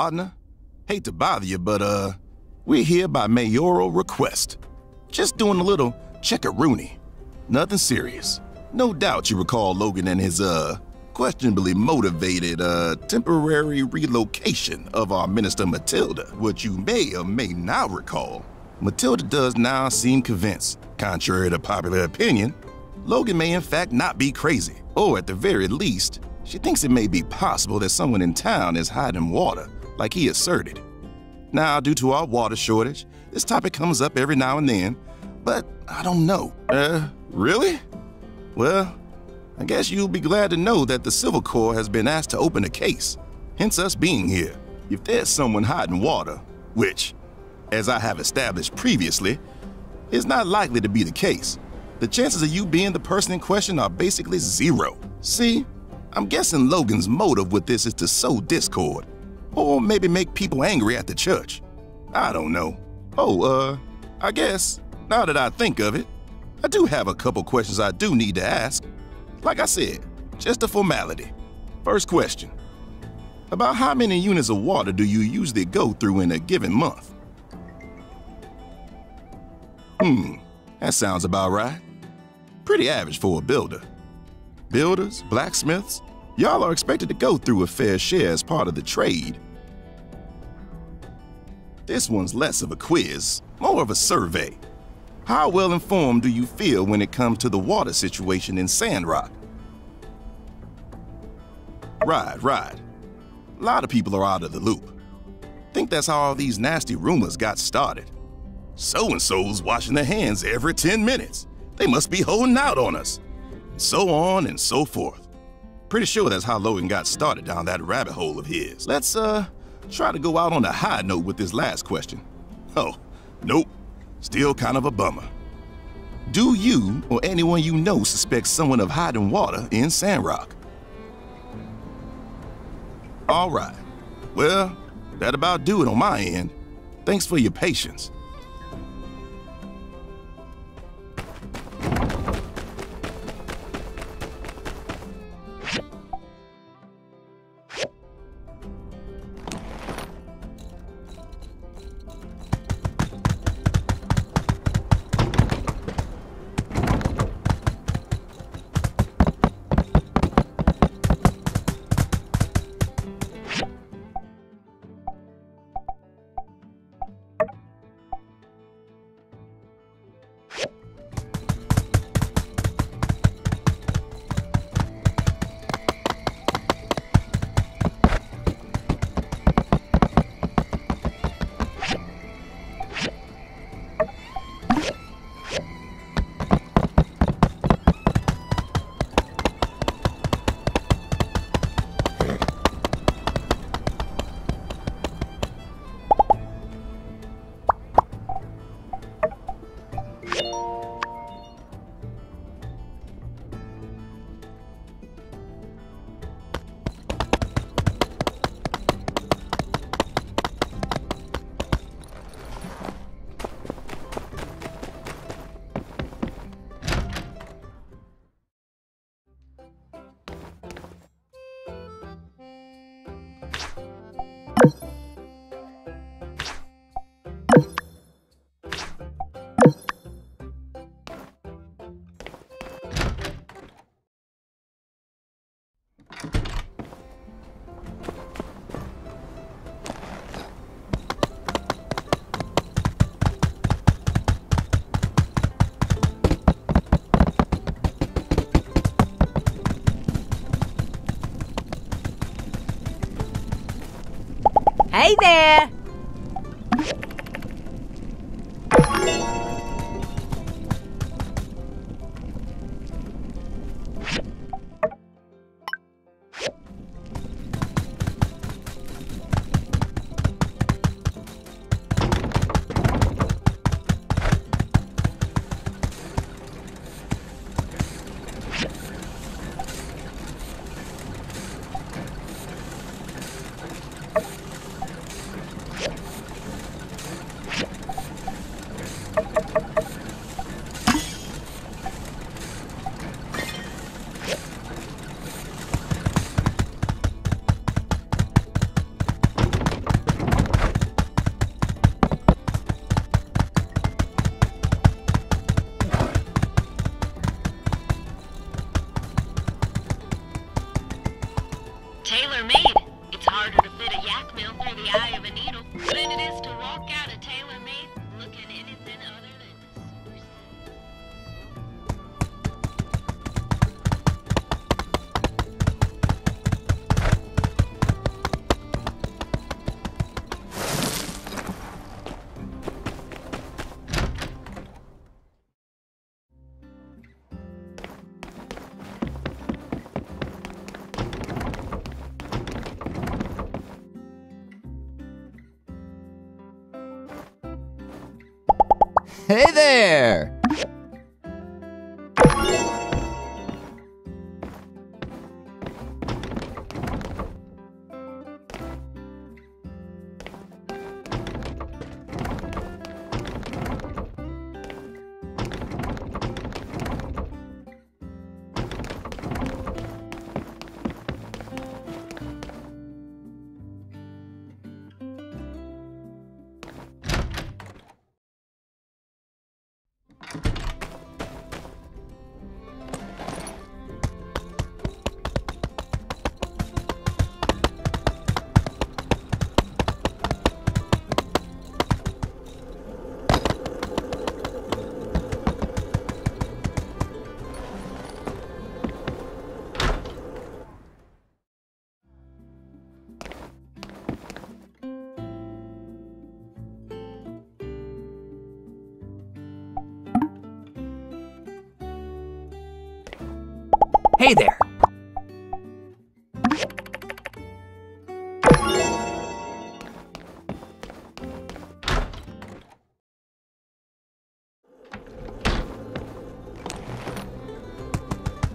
partner. Hate to bother you, but we're here by mayoral request. Just doing a little check-a-rooney. Nothing serious. No doubt you recall Logan and his, questionably motivated, temporary relocation of our Minister Matilda. What you may or may not recall, Matilda does now seem convinced, contrary to popular opinion, Logan may in fact not be crazy, or at the very least, she thinks it may be possible that someone in town is hiding water, like he asserted. Now, due to our water shortage, this topic comes up every now and then, but I don't know. Really? Well, I guess you'll be glad to know that the Civil Corps has been asked to open a case, hence us being here. If there's someone hiding water, which, as I have established previously, is not likely to be the case, the chances of you being the person in question are basically zero. See, I'm guessing Logan's motive with this is to sow discord, or maybe make people angry at the church. I don't know. Oh, I guess, now that I think of it, I do have a couple questions I do need to ask. Like I said, just a formality. First question. About how many units of water do you usually go through in a given month? That sounds about right. Pretty average for a builder. Builders, blacksmiths, y'all are expected to go through a fair share as part of the trade. This one's less of a quiz, more of a survey. How well informed do you feel when it comes to the water situation in Sandrock? Right. A lot of people are out of the loop. Think that's how all these nasty rumors got started. So-and-so's washing their hands every 10 minutes. They must be holding out on us. So on and so forth. Pretty sure that's how Logan got started down that rabbit hole of his. Let's, try to go out on a high note with this last question. Oh, nope. Still kind of a bummer. Do you or anyone you know suspect someone of hiding water in Sandrock? All right. Well, that about do it on my end. Thanks for your patience. Hey there! Hey there! Hey there!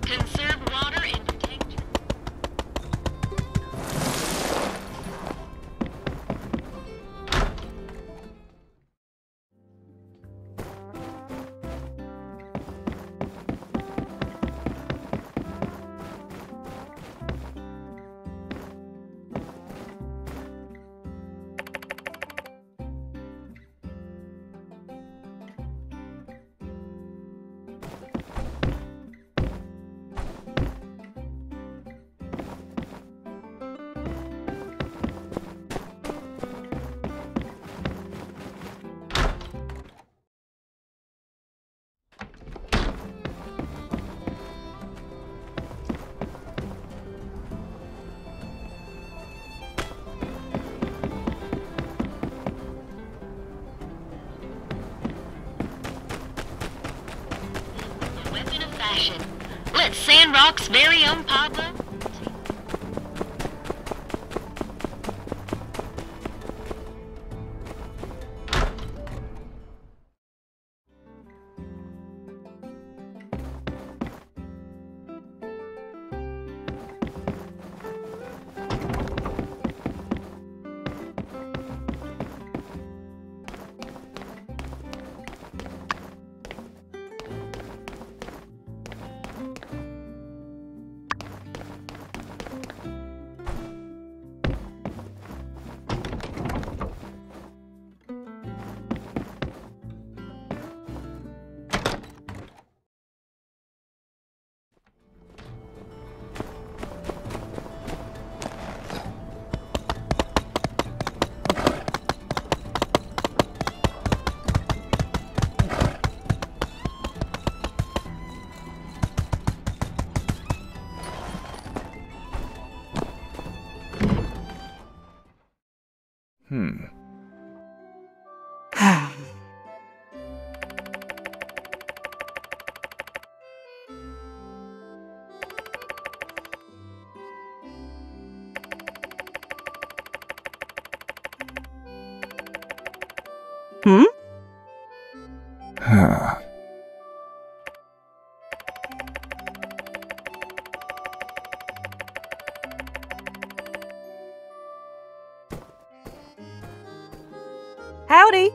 Conserve water and protect. Weapon of fashion. Let Sandrock's very own Pablo. Hmm? Howdy.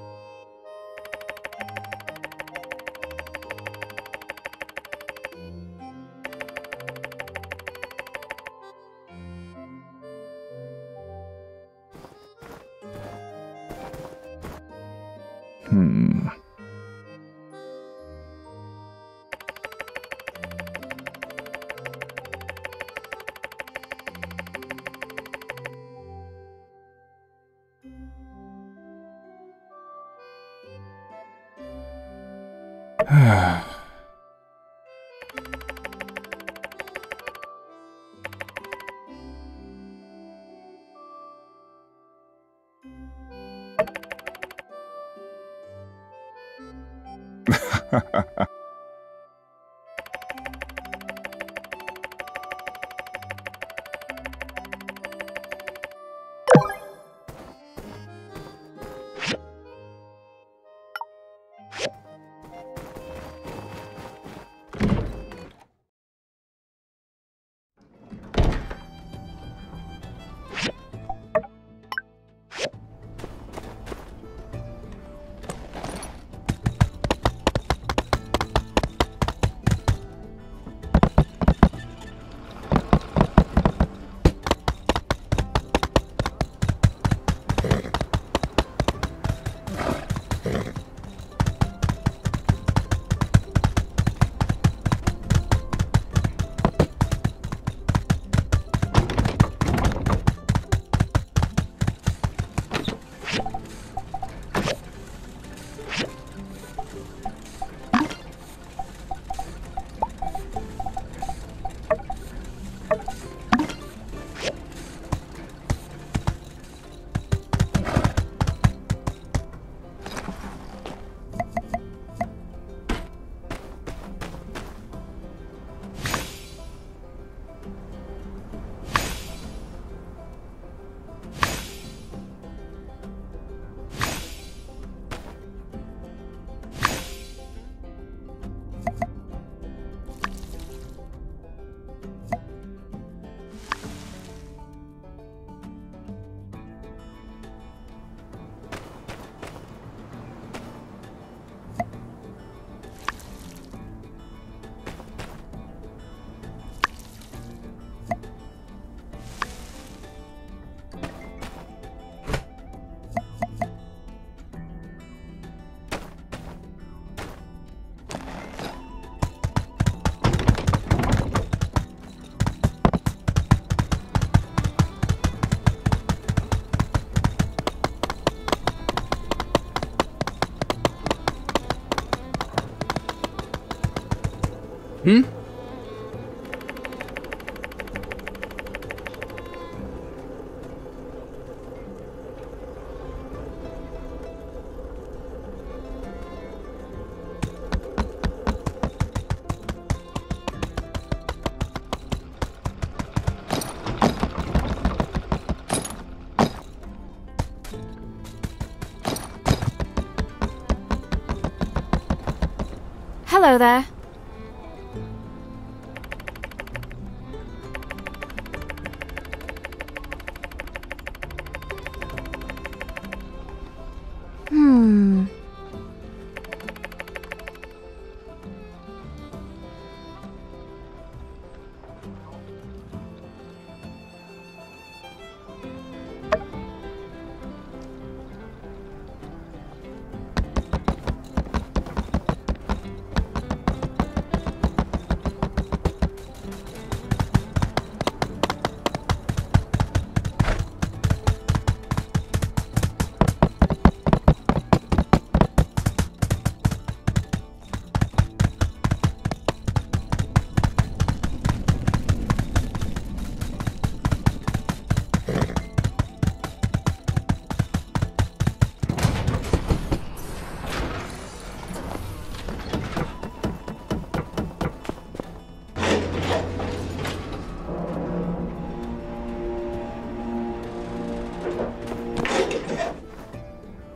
Hmm? Hello there.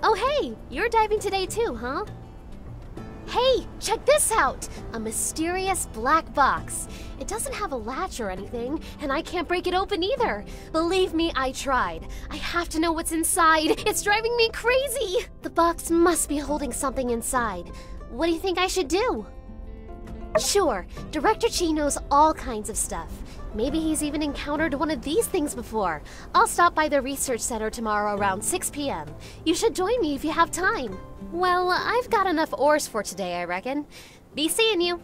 Oh hey, you're diving today too, huh? Hey, check this out! A mysterious black box. It doesn't have a latch or anything, and I can't break it open either. Believe me, I tried. I have to know what's inside. It's driving me crazy! The box must be holding something inside. What do you think I should do? Sure, Director Chi knows all kinds of stuff. Maybe he's even encountered one of these things before. I'll stop by the research center tomorrow around 6 p.m. You should join me if you have time. Well, I've got enough ores for today, I reckon. Be seeing you.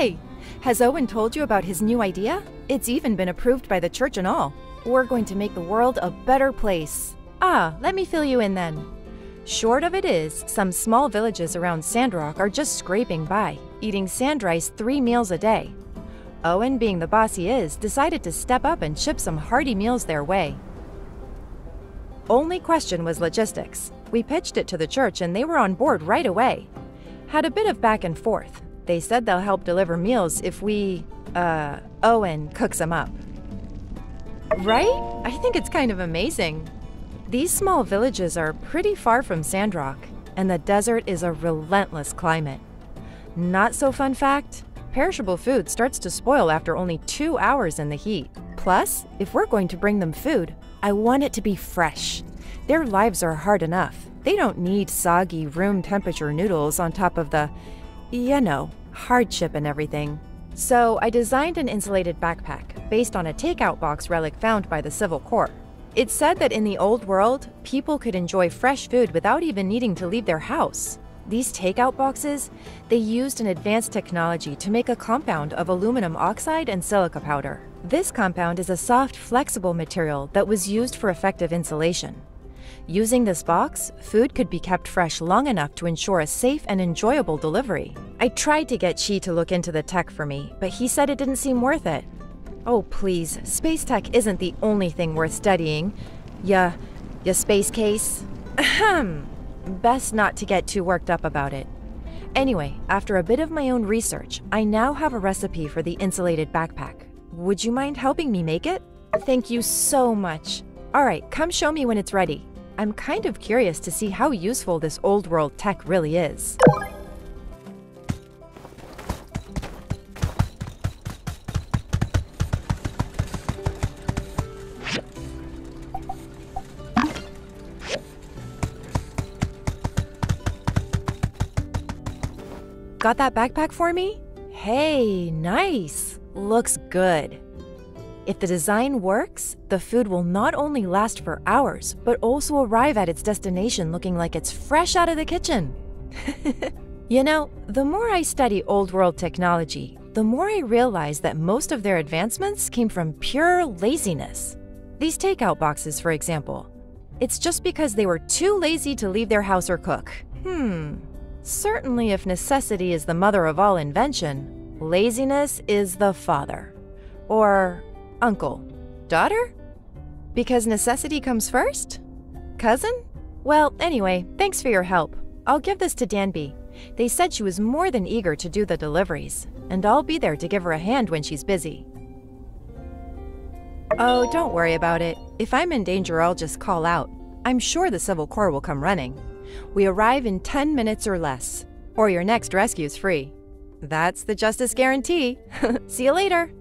Hey, has Owen told you about his new idea? It's even been approved by the church and all. We're going to make the world a better place. Let me fill you in then. Short of it is, some small villages around Sandrock are just scraping by, eating sand rice 3 meals a day. Owen, being the boss he is, decided to step up and ship some hearty meals their way. Only question was logistics. We pitched it to the church and they were on board right away. Had a bit of back and forth. They said they'll help deliver meals if Owen cooks them up. Right? I think it's kind of amazing. These small villages are pretty far from Sandrock, and the desert is a relentless climate. Not so fun fact, perishable food starts to spoil after only 2 hours in the heat. Plus, if we're going to bring them food, I want it to be fresh. Their lives are hard enough. They don't need soggy room temperature noodles on top of the, hardship and everything. So I designed an insulated backpack based on a takeout box relic found by the Civil Corps. It said that in the old world, people could enjoy fresh food without even needing to leave their house. These takeout boxes, they used an advanced technology to make a compound of aluminum oxide and silica powder. This compound is a soft, flexible material that was used for effective insulation. Using this box, food could be kept fresh long enough to ensure a safe and enjoyable delivery. I tried to get Chi to look into the tech for me, but he said it didn't seem worth it. Oh please, space tech isn't the only thing worth studying. Ya space case? Ahem. Best not to get too worked up about it. Anyway, after a bit of my own research, I now have a recipe for the insulated backpack. Would you mind helping me make it? Thank you so much. Alright, come show me when it's ready. I'm kind of curious to see how useful this old world tech really is. Got that backpack for me? Hey, nice. Looks good. If the design works, the food will not only last for hours, but also arrive at its destination looking like it's fresh out of the kitchen. You know, the more I study old world technology, the more I realize that most of their advancements came from pure laziness. These takeout boxes, for example. It's just because they were too lazy to leave their house or cook. Certainly if necessity is the mother of all invention, laziness is the father. Or uncle. Daughter? Because necessity comes first? Cousin? Well, anyway, thanks for your help. I'll give this to Danby. They said she was more than eager to do the deliveries, and I'll be there to give her a hand when she's busy. Oh, don't worry about it. If I'm in danger, I'll just call out. I'm sure the Civil Corps will come running. We arrive in 10 minutes or less, or your next rescue's free. That's the Justice guarantee. See you later.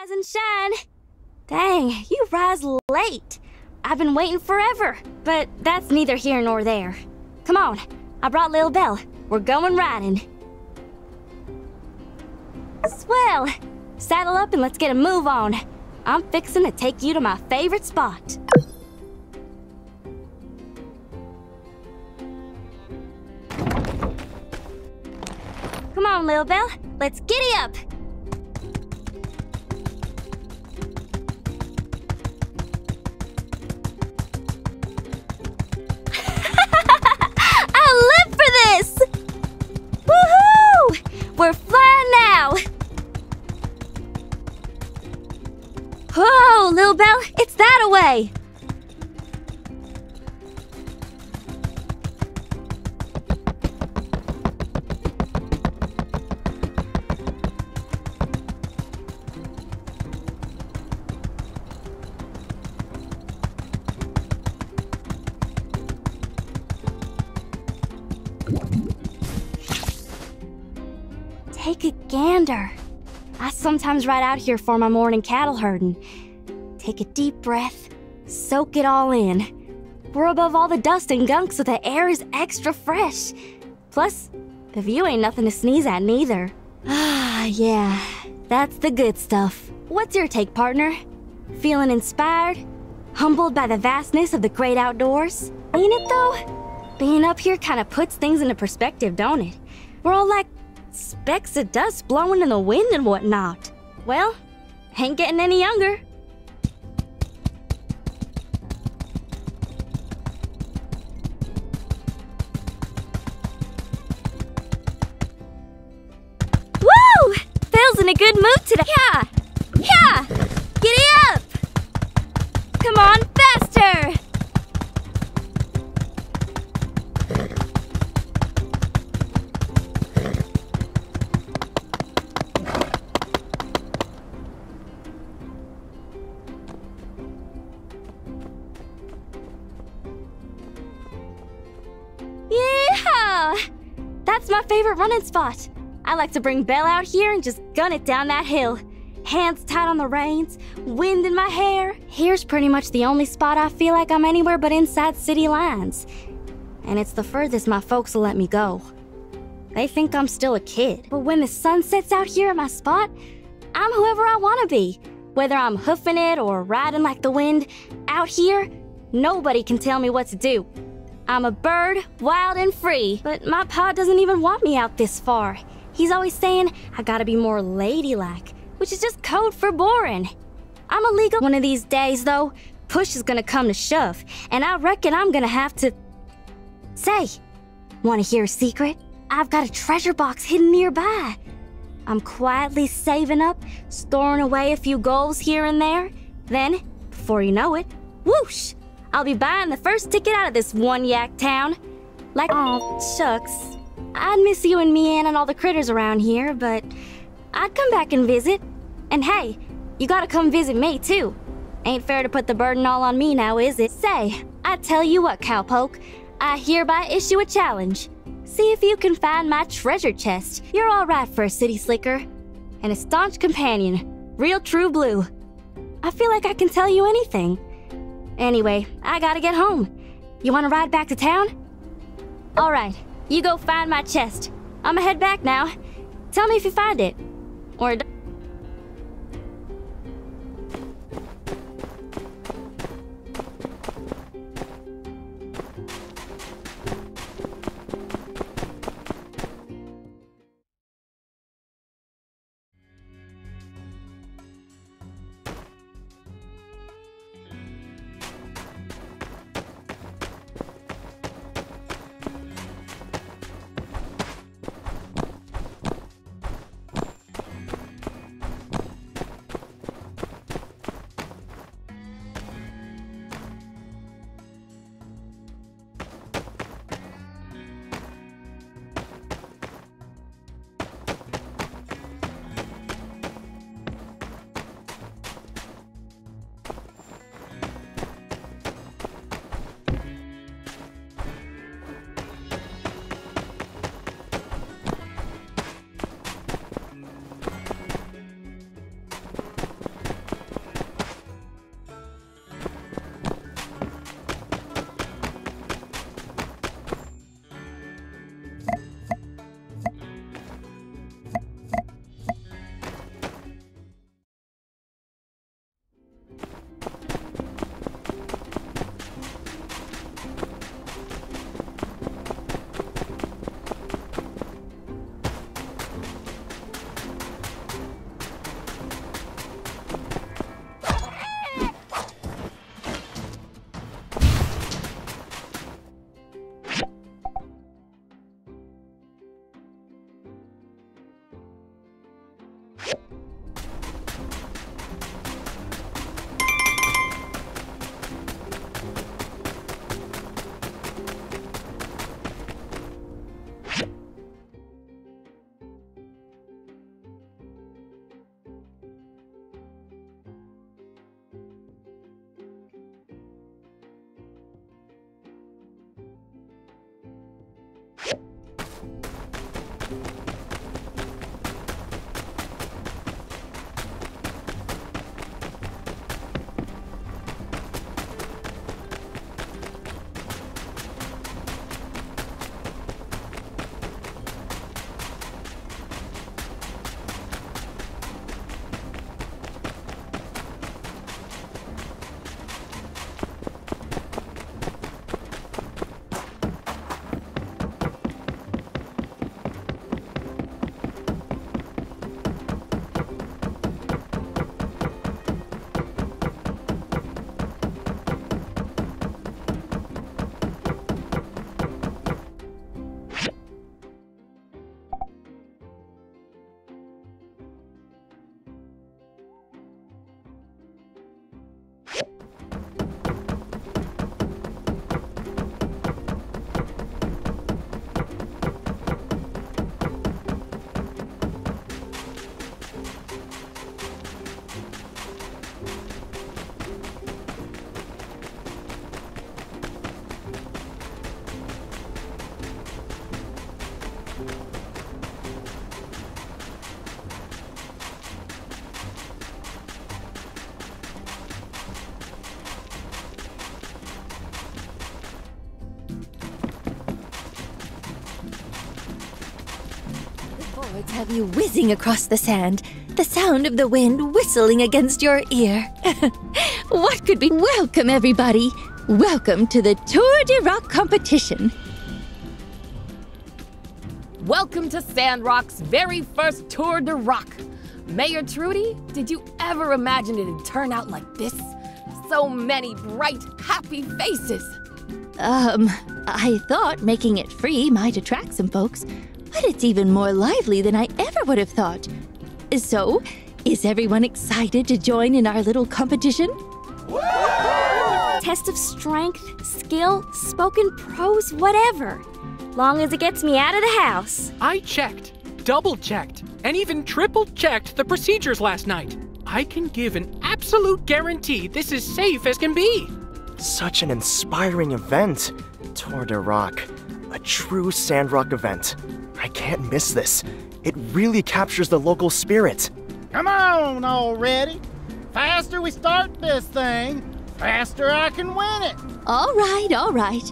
Rise and shine. Dang, you rise late. I've been waiting forever, but that's neither here nor there. Come on, I brought Lil Belle. We're going riding. Swell! Saddle up and let's get a move on. I'm fixing to take you to my favorite spot. Come on, Lil Bell. Let's giddy up. I live for this! Woohoo! We're flying now! Whoa, Lil Bell, it's that away! Take a gander. I sometimes ride out here for my morning cattle herding. Take a deep breath, soak it all in. We're above all the dust and gunk, so the air is extra fresh. Plus, the view ain't nothing to sneeze at neither. Ah, yeah, that's the good stuff. What's your take, partner? Feeling inspired? Humbled by the vastness of the great outdoors? Ain't it though? Being up here kinda puts things into perspective, don't it? We're all like specks of dust blowing in the wind and whatnot. Well, ain't getting any younger. Woo! Phil's in a good mood today. Yeah! Yeah! Giddy up! Come on, faster! That's my favorite running spot. I like to bring Belle out here and just gun it down that hill. Hands tight on the reins, wind in my hair. Here's pretty much the only spot I feel like I'm anywhere but inside city lines. And it's the furthest my folks will let me go. They think I'm still a kid. But when the sun sets out here at my spot, I'm whoever I want to be. Whether I'm hoofing it or riding like the wind, out here, nobody can tell me what to do. I'm a bird, wild and free, but my pa doesn't even want me out this far. He's always saying I gotta be more ladylike, which is just code for boring. I'm illegal. One of these days, though, push is gonna come to shove, and I reckon I'm gonna have to... Say, wanna hear a secret? I've got a treasure box hidden nearby. I'm quietly saving up, storing away a few goals here and there. Then, before you know it, whoosh! I'll be buying the first ticket out of this one yak town. Like, oh, shucks. I'd miss you and me and all the critters around here, but I'd come back and visit. And hey, you gotta come visit me too. Ain't fair to put the burden all on me now, is it? Say, I tell you what, cowpoke, I hereby issue a challenge. See if you can find my treasure chest. You're all right for a city slicker. And a staunch companion, real true blue. I feel like I can tell you anything. Anyway, I gotta get home. You wanna ride back to town? Alright, you go find my chest. I'ma head back now. Tell me if you find it. Or... Boards have you whizzing across the sand, the sound of the wind whistling against your ear. What could be? Welcome, everybody. Welcome to the Tour de Rock competition. Welcome to Sandrock's very first Tour de Rock. Mayor Trudy, did you ever imagine it'd turn out like this? So many bright, happy faces. I thought making it free might attract some folks, but it's even more lively than I ever would have thought. So, is everyone excited to join in our little competition? Test of strength, skill, spoken prose, whatever. Long as it gets me out of the house. I checked, double-checked, and even triple-checked the procedures last night. I can give an absolute guarantee this is safe as can be. Such an inspiring event. Tour de Rock. A true Sandrock event. I can't miss this. It really captures the local spirit. Come on already. Faster we start this thing, faster I can win it. All right, all right.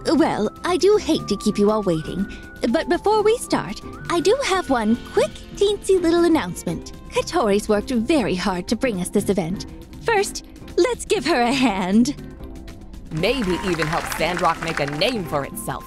Well, I do hate to keep you all waiting, but before we start, I do have one quick, teensy little announcement. Katori's worked very hard to bring us this event. First, let's give her a hand. Maybe even help Sandrock make a name for itself.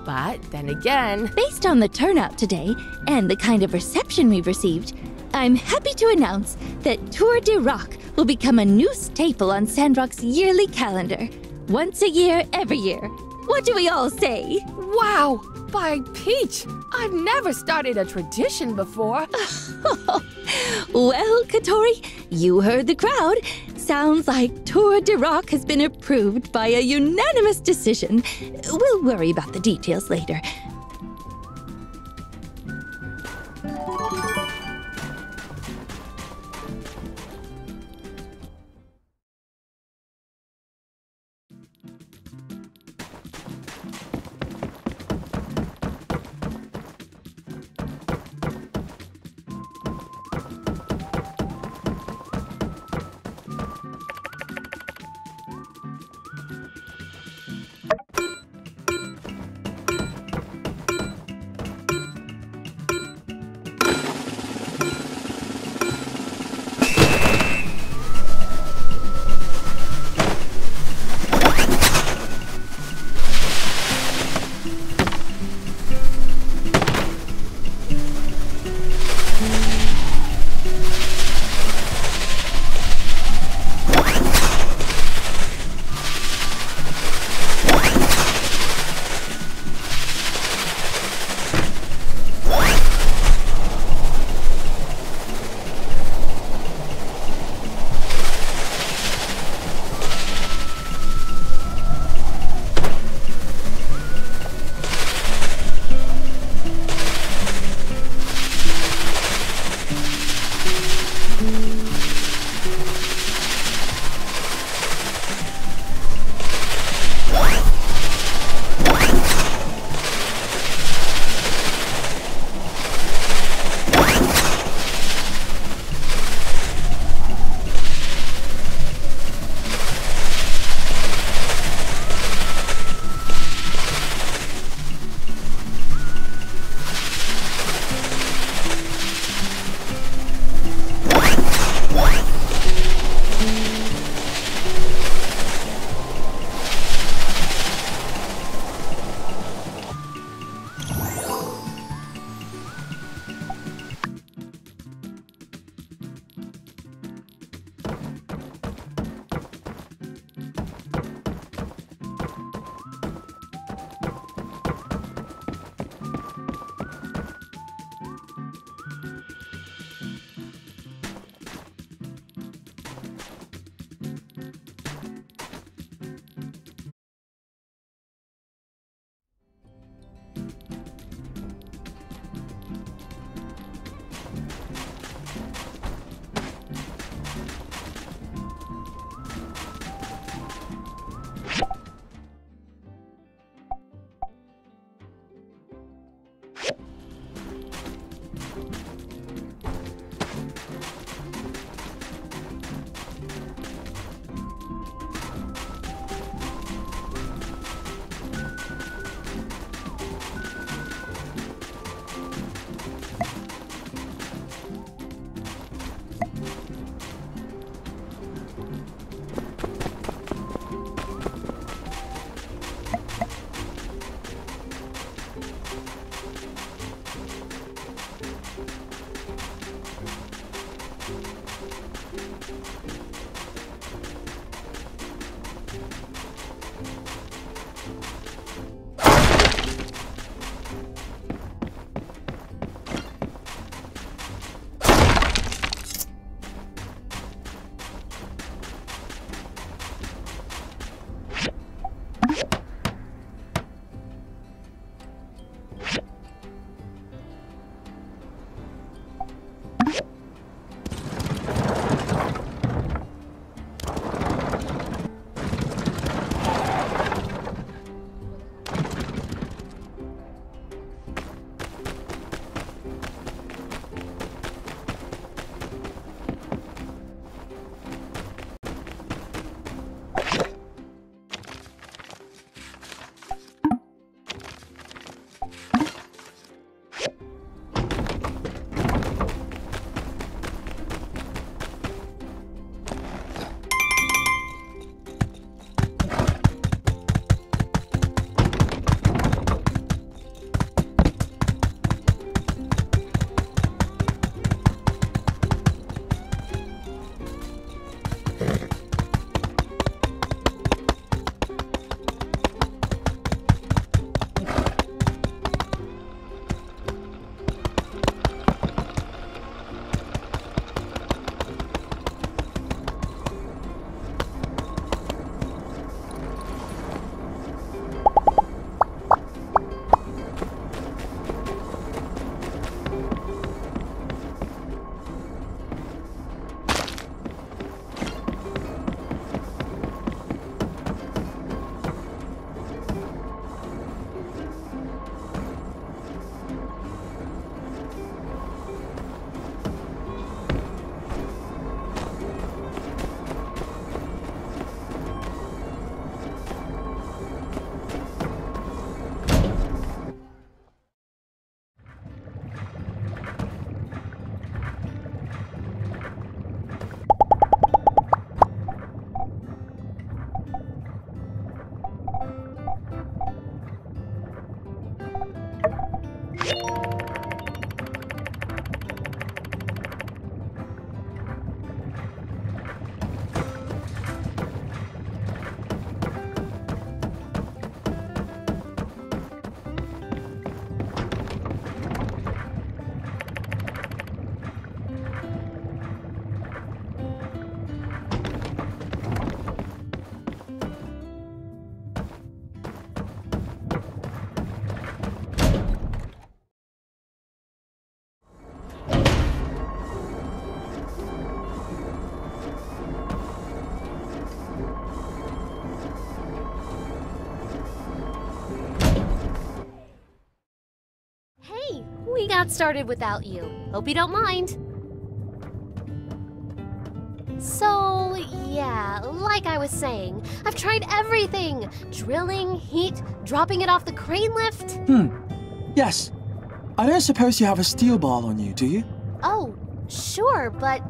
But then again, Based on the turnout today and the kind of reception we've received, I'm happy to announce that Tour de Rock will become a new staple on Sandrock's yearly calendar. Once a year, every year. What do we all say? wow, by Peach, I've never started a tradition before. Well, Katori, you heard the crowd. Sounds like Tour de Rock has been approved by a unanimous decision. We'll worry about the details later. got started without you. Hope you don't mind. So, yeah, like I was saying, I've tried everything. Drilling, heat, dropping it off the crane lift. Yes. I don't suppose you have a steel ball on you, do you? Oh, sure, but...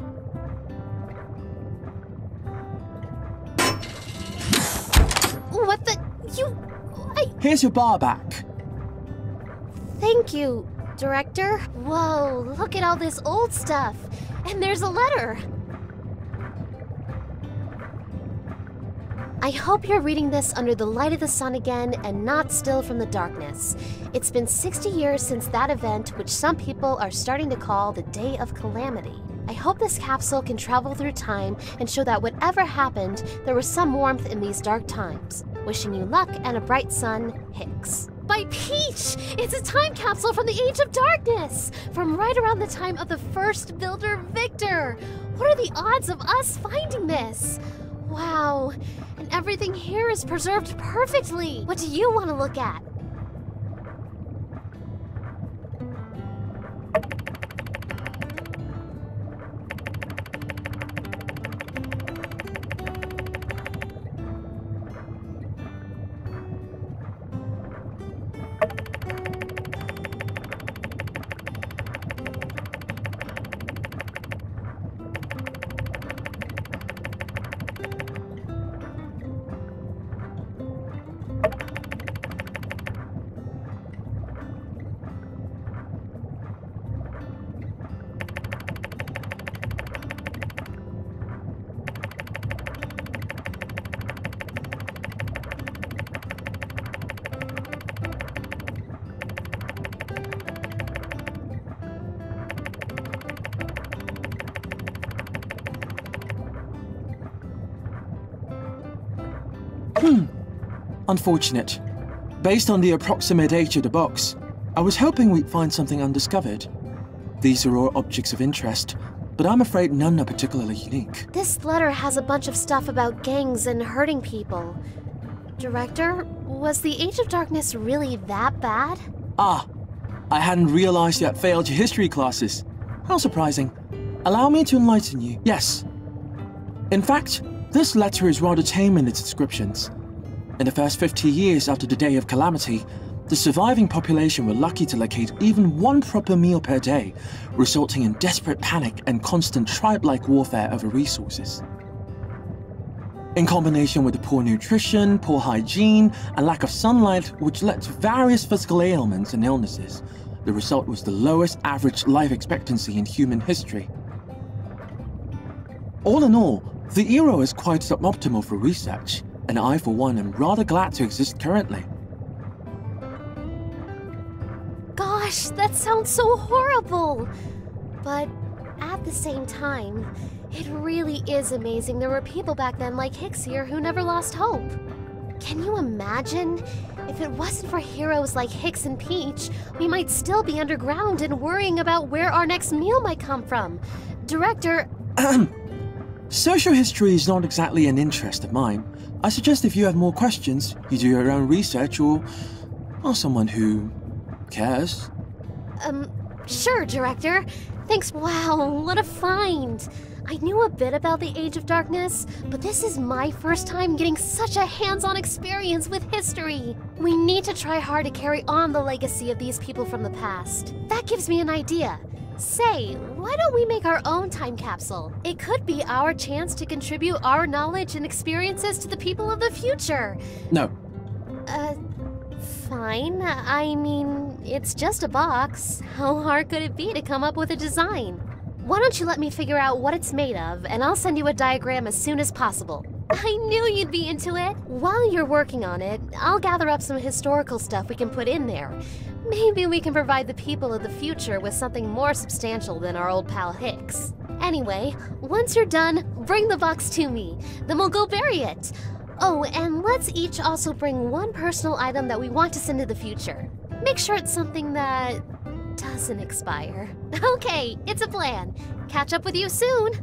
What the... Here's your bar back. Thank you, Director. Whoa, look at all this old stuff. And there's a letter. I hope you're reading this under the light of the sun again and not still from the darkness. It's been 60 years since that event, which some people are starting to call the Day of Calamity. I hope this capsule can travel through time and show that whatever happened, there was some warmth in these dark times. Wishing you luck and a bright sun, Hicks. By Peach! It's a time capsule from the Age of Darkness! From right around the time of the first builder, Victor! What are the odds of us finding this? Wow, and everything here is preserved perfectly! What do you want to look at? Unfortunate. Based on the approximate age of the box, I was hoping we'd find something undiscovered. These are all objects of interest, but I'm afraid none are particularly unique. This letter has a bunch of stuff about gangs and hurting people. Director, was the Age of Darkness really that bad? Ah, I hadn't realized you had failed your history classes. How surprising. Allow me to enlighten you. Yes. In fact, this letter is rather tame in its descriptions. In the first 50 years after the Day of Calamity, the surviving population were lucky to locate even one proper meal per day, resulting in desperate panic and constant tribe-like warfare over resources. In combination with the poor nutrition, poor hygiene, and lack of sunlight, which led to various physical ailments and illnesses, the result was the lowest average life expectancy in human history. All in all, the era is quite suboptimal for research, and I, for one, am rather glad to exist currently. Gosh, that sounds so horrible! But at the same time, it really is amazing there were people back then like Hicks here who never lost hope. Can you imagine? If it wasn't for heroes like Hicks and Peach, we might still be underground and worrying about where our next meal might come from. Director... Social history is not exactly an interest of mine. I suggest if you have more questions, you do your own research or someone who cares. Sure, Director. Thanks. Wow, what a find. I knew a bit about the Age of Darkness, but this is my first time getting such a hands-on experience with history. We need to try hard to carry on the legacy of these people from the past. That gives me an idea. Say, why don't we make our own time capsule? It could be our chance to contribute our knowledge and experiences to the people of the future. No. Fine. I mean, it's just a box. How hard could it be to come up with a design? Why don't you let me figure out what it's made of, and I'll send you a diagram as soon as possible. I knew you'd be into it. While you're working on it, I'll gather up some historical stuff we can put in there. Maybe we can provide the people of the future with something more substantial than our old pal Hicks. Anyway, once you're done, bring the box to me. Then we'll go bury it. Oh, and let's each also bring one personal item that we want to send to the future. Make sure it's something that doesn't expire. Okay, it's a plan. Catch up with you soon.